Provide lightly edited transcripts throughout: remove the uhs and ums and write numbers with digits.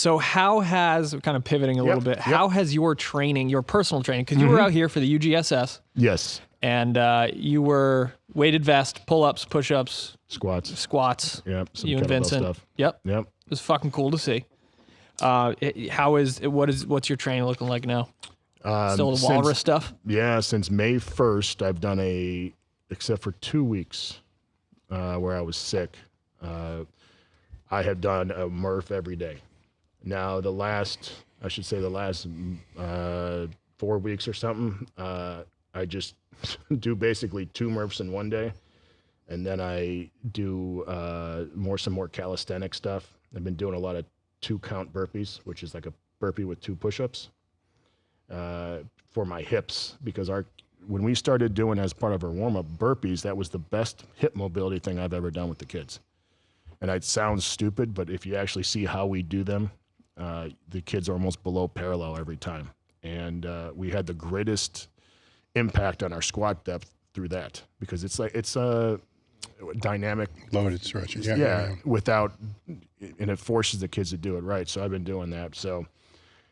So how has, kind of pivoting a little bit, how has your training, your personal training, because you were out here for the UGSS. Yes. And you were weighted vest, pull-ups, push-ups. Squats. Yep. Some you and Vincent. Stuff. Yep. Yep. It was fucking cool to see. What's your training looking like now? Still the walrus stuff? Yeah, since May 1st, I've done except for 2 weeks where I was sick, I have done a Murph every day. Now the last 4 weeks or something, I just do basically 2 Murphs in one day. And then I do some more calisthenic stuff. I've been doing a lot of 2-count burpees, which is like a burpee with 2 push-ups for my hips, because when we started doing as part of our warm-up burpees, that was the best hip mobility thing I've ever done with the kids. And it sounds stupid, but if you actually see how we do them, the kids are almost below parallel every time. And we had the greatest impact on our squat depth through that, because it's a dynamic loaded stretches. Yeah. And it forces the kids to do it right. So I've been doing that. So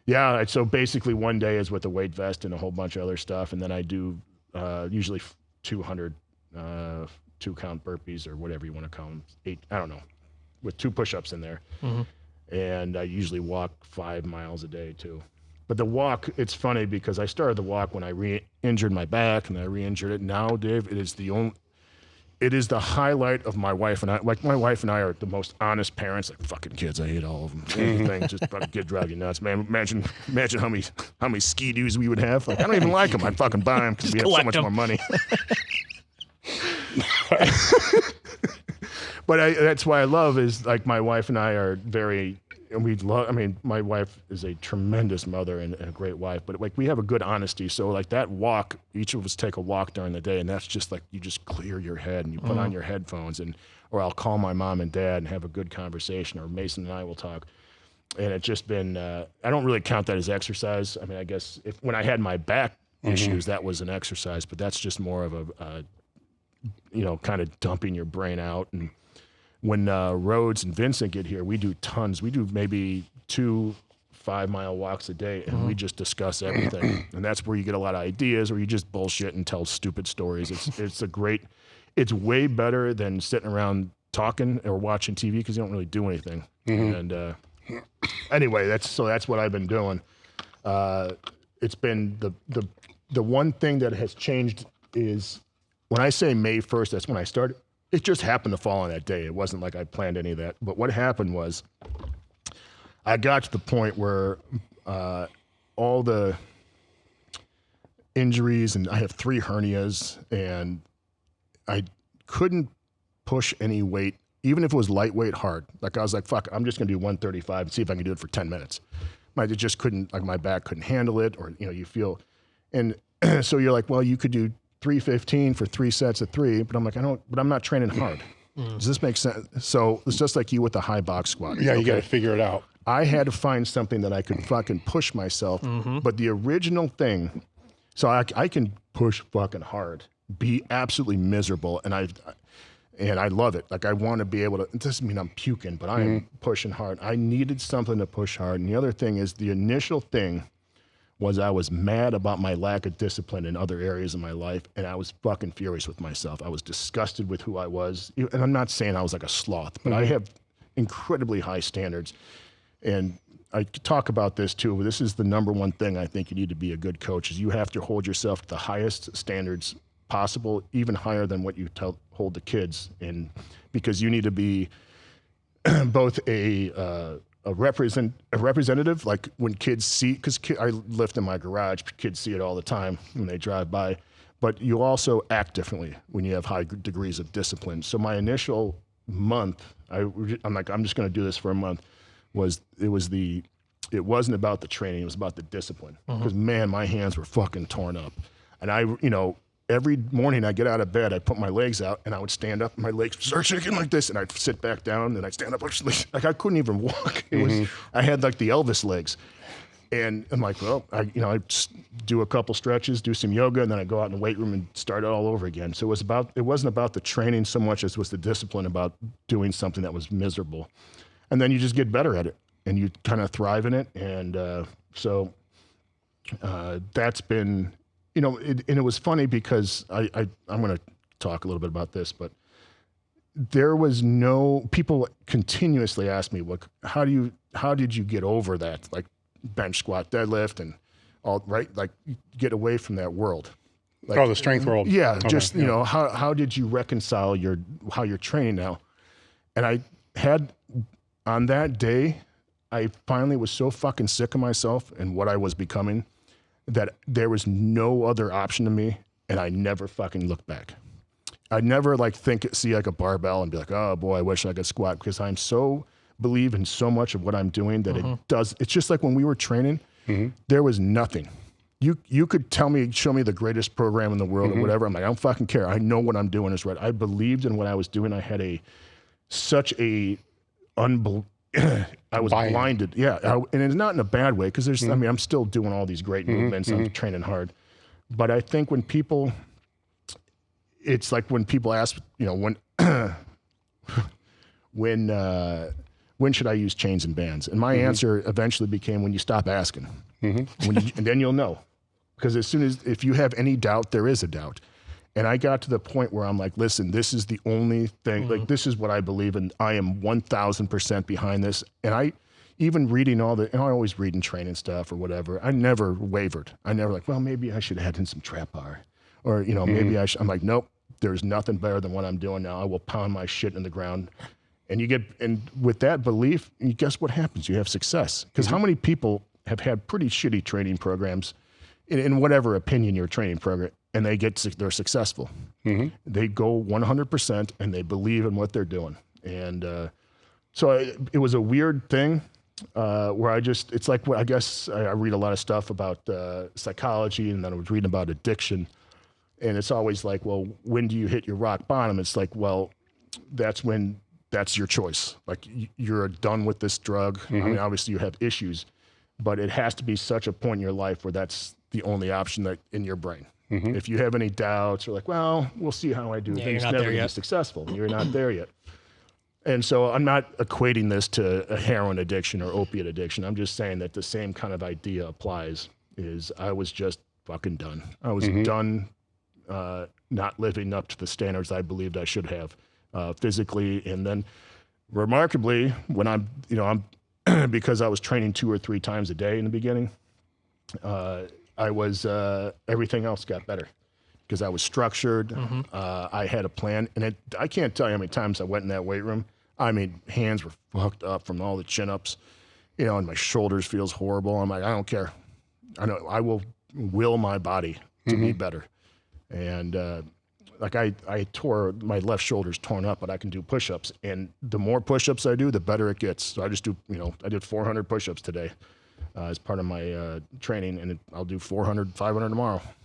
yeah, so basically one day is with a weight vest and a whole bunch of other stuff, and then I do usually 200 2-count burpees or whatever you want to call them, 8, I don't know, with 2 push-ups in there. And I usually walk 5 miles a day too. But the walk, it's funny because I started the walk when I re-injured my back, and I re-injured it. Now, Dave, it is the highlight of my wife and I. Like, my wife and I are the most honest parents. Like, fucking kids, I hate all of them. Everything just fucking kid drive you nuts, man. Imagine how many ski-doos we would have. Like, I don't even like them. I'd fucking buy them because we have so much more money. But that's why I love is, like, my wife and I are very, and my wife is a tremendous mother and a great wife, but like, we have a good honesty. So like that walk, each of us take a walk during the day, and that's just like, you just clear your head and you put on your headphones, or I'll call my mom and dad and have a good conversation, or Mason and I will talk. And it's just been, I don't really count that as exercise. I mean, I guess when I had my back issues, that was an exercise, but that's just more of a kind of dumping your brain out. And when Rhodes and Vincent get here, we do tons. We do maybe 2 5-mile walks a day, and we just discuss everything. And that's where you get a lot of ideas, or you just bullshit and tell stupid stories. It's way better than sitting around talking or watching TV, because you don't really do anything. And anyway, that's what I've been doing. It's been the one thing that has changed is when I say May 1st, that's when I started. It just happened to fall on that day. It wasn't like I planned any of that. But what happened was I got to the point where all the injuries, and I have 3 hernias, and I couldn't push any weight, even if it was lightweight hard. Like, I was like, fuck, I'm just going to do 135 and see if I can do it for 10 minutes. I just couldn't, like, my back couldn't handle it, or, you feel. And so you're like, well, you could do 315 for 3 sets of 3, but I'm like, but I'm not training hard. Does this make sense? So it's just like you with the high box squat. Yeah, you got to figure it out. I had to find something that I could fucking push myself. But the original thing, so I can push fucking hard, be absolutely miserable, and I love it. Like, I want to be able to. It doesn't mean I'm puking, but I am pushing hard. I needed something to push hard. And the other thing is, the initial thing was I was mad about my lack of discipline in other areas of my life, and I was fucking furious with myself. I was disgusted with who I was. And I'm not saying I was like a sloth, but I have incredibly high standards. And I talk about this too, but this is the number one thing I think you need to be a good coach, is you have to hold yourself to the highest standards possible, even higher than what you hold the kids. And because you need to be both a representative, like when kids see, because I lift in my garage, kids see it all the time when they drive by, but you also act differently when you have high degrees of discipline. So my initial month, I'm like, I'm just going to do this for a month, it wasn't about the training, it was about the discipline. Because man, my hands were fucking torn up. And every morning I get out of bed, I put my legs out, and I would stand up, and my legs start shaking like this, and I'd sit back down, and I'd stand up, like I couldn't even walk. I had like the Elvis legs. And I'm like, well, I do a couple stretches, do some yoga, and then I go out in the weight room and start it all over again. So it wasn't about the training so much as was the discipline about doing something that was miserable. And then you just get better at it. and you kind of thrive in it. And so that's been, you know, and it was funny because I'm going to talk a little bit about this, but there was no, people continuously ask me, "What? How did you get over that? Like bench, squat, deadlift, and all, right? Like get away from that world." Like, the strength world. Yeah, Okay, just, you know, how did you reconcile how you're training now? And I had, on that day, I finally was so fucking sick of myself and what I was becoming that there was no other option to me, and I never fucking looked back. I never like see like a barbell and be like, oh boy, I wish I could squat, because I'm so believe in so much of what I'm doing that it's just like when we were training, there was nothing. You could show me the greatest program in the world or whatever. I'm like, I don't fucking care. I know what I'm doing is right. I believed in what I was doing. I had I was blinded. Yeah. And it's not in a bad way, because I mean, I'm still doing all these great movements. I'm training hard. But I think when people ask, you know, when should I use chains and bands? And my answer eventually became, when you stop asking. And then you'll know. Because if you have any doubt, there is a doubt. And I got to the point where I'm like, listen, this is the only thing, like, this is what I believe in. I am 1000% behind this. And even reading and I always read and training stuff or whatever, I never wavered. I never like, well, maybe I should add in some trap bar, or, you know, maybe I'm like, nope, there's nothing better than what I'm doing now. I will pound my shit in the ground. And with that belief, guess what happens? You have success. Because how many people have had pretty shitty training programs in whatever opinion your training program, and they're successful. They go 100% and they believe in what they're doing. And so it was a weird thing where it's like, I guess I read a lot of stuff about psychology, and then I was reading about addiction. And it's always like, well, when do you hit your rock bottom? It's like, well, that's your choice. Like, you're done with this drug. I mean, obviously you have issues, but it has to be such a point in your life where that's the only option that in your brain. If you have any doubts, or like, well, we'll see how I do. Things never going to be successful. You're not there yet. And so I'm not equating this to a heroin addiction or opiate addiction. I'm just saying that the same kind of idea applies. I was just fucking done. I was done not living up to the standards I believed I should have physically. And then remarkably, when I'm because I was training 2 or 3 times a day in the beginning, everything else got better because I was structured. I had a plan, and I can't tell you how many times I went in that weight room. I mean, hands were fucked up from all the chin-ups, you know, and my shoulders feels horrible. I'm like, I don't care. I know I will my body to be better. And like I tore my left shoulder's torn up, but I can do push-ups, and the more push-ups I do, the better it gets. So I just do, I did 400 push-ups today as part of my training, and I'll do 400, 500 tomorrow.